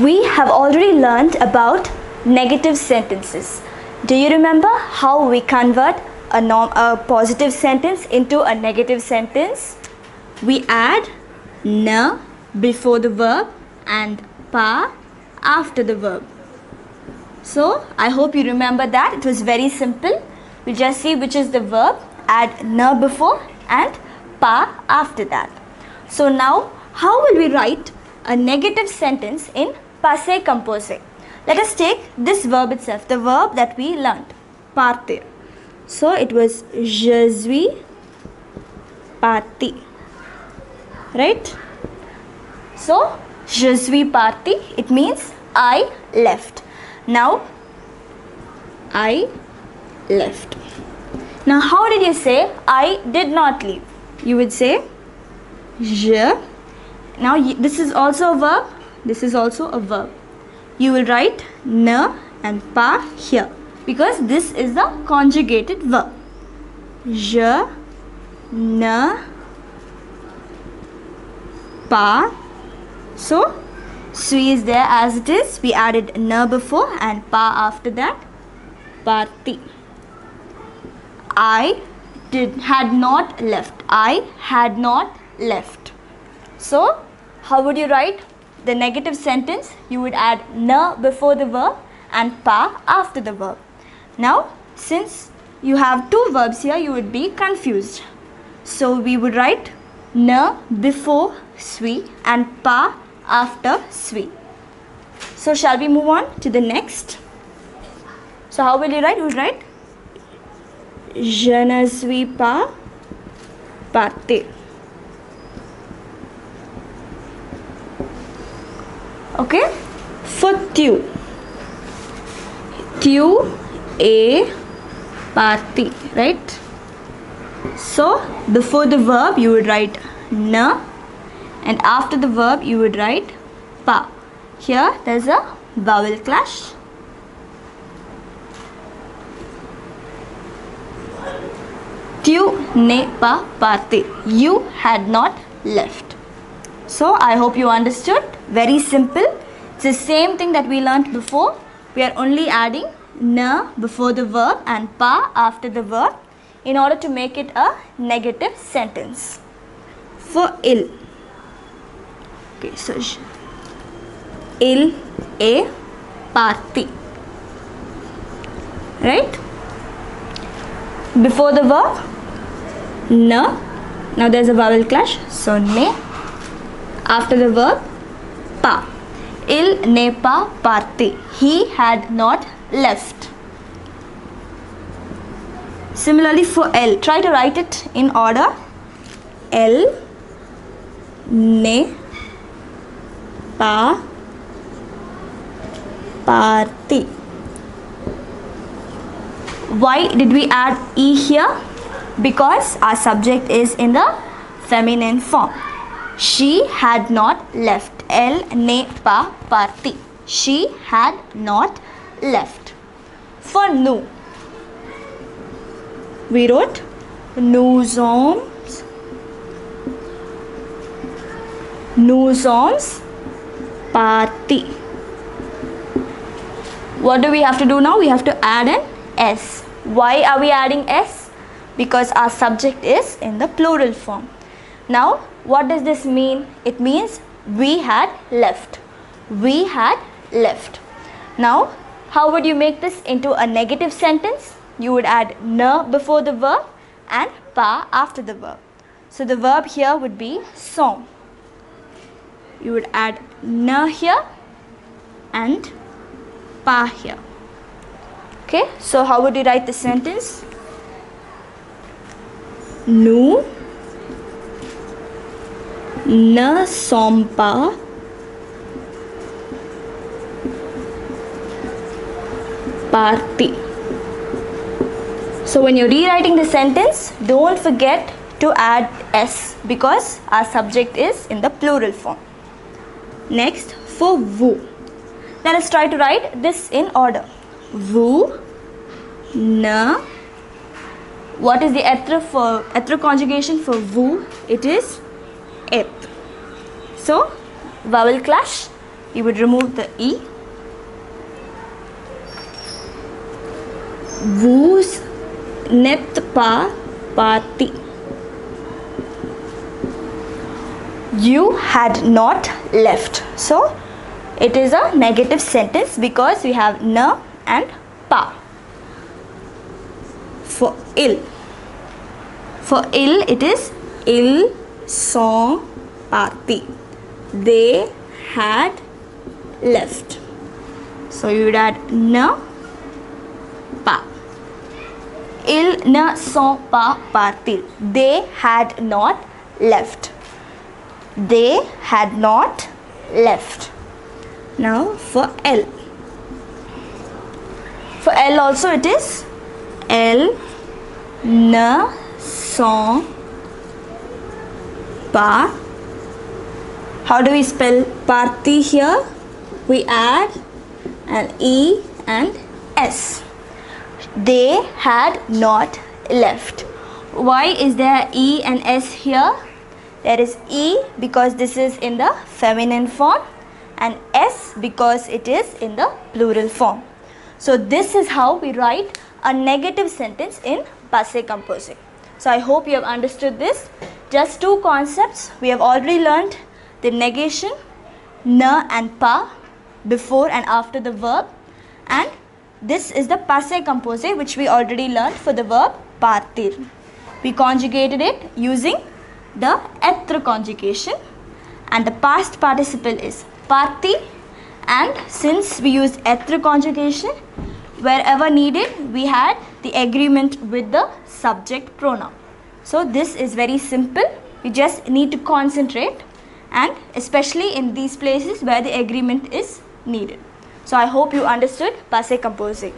We have already learned about negative sentences. Do you remember how we convert a positive sentence into a negative sentence? We add na before the verb and pa after the verb. So I hope you remember that. It was very simple. We just see which is the verb, add na before and pa after that. So now how will we write a negative sentence in passé composé? Let us take this verb itself, the verb that we learnt, partir. So it was je suis parti, right? So je suis parti, it means I left. Now I left. Now how did you say I did not leave? You would say je. Now this is also a verb, this is also a verb. You will write na and pa here because this is the conjugated verb. Je ne pas. So suis is there as it is. We added na before and pa after that. Parti. I had not left. I had not left. So how would you write the negative sentence? You would add na before the verb and pa after the verb. Now since you have two verbs here, you would be confused. So we would write na before suis and pa after suis. So shall we move on to the next? So how will you write? You would write je ne suis pas parti. Okay, for tu es parti, right? So before the verb you would write na and after the verb you would write pa. Here there is a vowel clash. Tu n'es pas parti. You had not left. So I hope you understood. Very simple. It's the same thing that we learnt before. We are only adding na before the verb and pa after the verb in order to make it a negative sentence. For il. Okay, so il est parti. Right? Before the verb na. Now there is a vowel clash. So ne. After the verb pa. Il n'est pas parti. He had not left. Similarly for elle, try to write it in order. Elle n'est pas parti. Why did we add e here? Because our subject is in the feminine form. She had not left. Elle n'est pas parti. She had not left. For nous, we wrote nous sommes partis. What do we have to do now? We have to add an s. Why are we adding s? Because our subject is in the plural form. Now what does this mean? It means we had left. We had left. Now how would you make this into a negative sentence? You would add na before the verb and pa after the verb. So the verb here would be sont. You would add na here and pa here. Okay, so how would you write the sentence? Nous ne sommes pas partis. So when you're rewriting the sentence, don't forget to add s because our subject is in the plural form. Next, for vous. Let us try to write this in order. Vous ne. What is the être conjugation for vous? It is et. So vowel clash. you would remove the E. Vous n'êtes pas parti. You had not left. So it is a negative sentence because we have ne and pas. For ils it is ils sont partis. They had left. So you would add ne, pas. Ils ne sont pas partis. They had not left. They had not left. Now for elle. For elle also it is elles ne sont pas. How do we spell parti here? We add an E and S. They had not left. Why is there E and S here? There is E because this is in the feminine form and S because it is in the plural form. So this is how we write a negative sentence in passé composé. So I hope you have understood this. Just two concepts. We have already learned the negation, ne and pas, before and after the verb, and this is the passé composé which we already learned for the verb partir. We conjugated it using the être conjugation and the past participle is parti, and since we used être conjugation, wherever needed we had the agreement with the subject pronoun. So this is very simple. We just need to concentrate, and especially in these places where the agreement is needed. So I hope you understood passé composé.